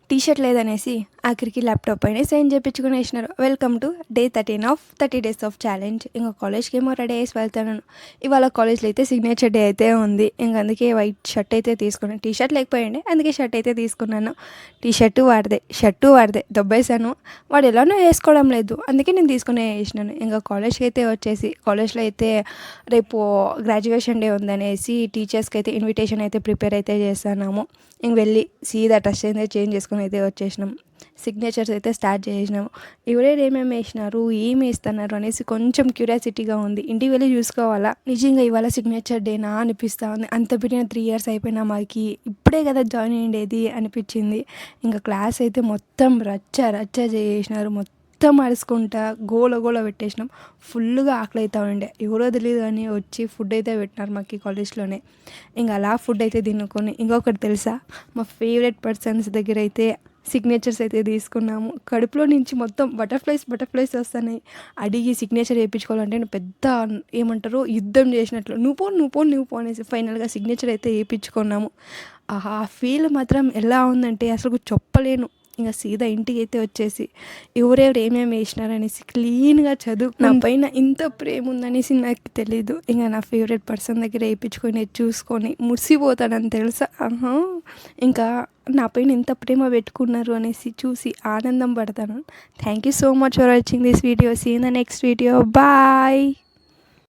T shirt లేదనేసి ఆఖరికి laptop పైన sign చేయించుకునేసినారు. Welcome to day 13 of 30 days of challenge. ఇంకా కాలేజ్కి ఏమో రెడీ అయ్యేసి వెళ్తాను. ఇవాళ కాలేజ్లో అయితే సిగ్నేచర్ డే అయితే ఉంది. ఇంక అందుకే వైట్ షర్ట్ అయితే తీసుకున్నాను. టీ షర్ట్ లేకపోయిండే, అందుకే షర్ట్ అయితే తీసుకున్నాను. టీ షర్టు వాడిదే దొబ్బేశాను. వాడు ఎలానో వేసుకోవడం లేదు, అందుకే నేను తీసుకునే వేసినాను. ఇంకా కాలేజ్కి అయితే వచ్చేసి కాలేజ్లో అయితే రేపు గ్రాడ్యుయేషన్ డే ఉందనేసి టీచర్స్కి అయితే ఇన్విటేషన్ అయితే ప్రిపేర్ అయితే చేస్తున్నాము. ఇంక వెళ్ళి సీదా డ్రెస్ అయితే చేంజ్ చేసుకుని అయితే వచ్చేసినాం. సిగ్నేచర్స్ అయితే స్టార్ట్ చేసినాము. ఎవరెవరు ఏమేమి వేసినారు, ఏమి వేస్తున్నారు అనేసి కొంచెం క్యూరియాసిటీగా ఉంది. ఇంటికి వెళ్ళి చూసుకోవాలా, నిజంగా ఇవాళ సిగ్నేచర్ డేనా అనిపిస్తూ ఉంది. అంత పెట్టిన 3 years అయిపోయినా మాకి ఇప్పుడే కదా జాయిన్ అయ్యేది అనిపించింది. ఇంకా క్లాస్ అయితే మొత్తం రచ్చ చేసినారు. మొత్తం అరుచుకుంటా గోల పెట్టేసినాం. ఫుల్గా ఆకలి అవుతా ఉండే, ఎవరో తెలియదు కానీ వచ్చి ఫుడ్ అయితే పెట్టినారు మాకు కాలేజ్లోనే. ఇంకా అలా ఫుడ్ అయితే తినుకొని, ఇంకొకటి తెలుసా, మా ఫేవరెట్ పర్సన్స్ దగ్గర అయితే సిగ్నేచర్స్ అయితే తీసుకున్నాము. కడుపులో నుంచి మొత్తం బటర్ఫ్లైస్ వస్తున్నాయి. అడిగి సిగ్నేచర్ వేయించుకోవాలంటే నేను పెద్ద ఏమంటారు యుద్ధం చేసినట్లు, నువ్వు పో అనేసి ఫైనల్గా సిగ్నేచర్ అయితే వేయించుకున్నాము. ఆ ఫీల్ మాత్రం ఎలా ఉందంటే అసలు చెప్పలేను. ఇంకా సీదా ఇంటికి అయితే వచ్చేసి ఎవరెవరు ఏమేమి వేసినారనేసి క్లీన్గా నా పైన ఇంత ప్రేమ ఉందనేసి నాకు తెలీదు. ఇంకా నా ఫేవరెట్ పర్సన్ దగ్గర వేయించుకొని చూసుకొని మురిసిపోతాడని తెలుసా. ఇంకా నా పైన ఇంత ప్రేమ పెట్టుకున్నారు అనేసి చూసి ఆనందం పడతాను. Thank you so much for watching this video. See in the next video. Bye.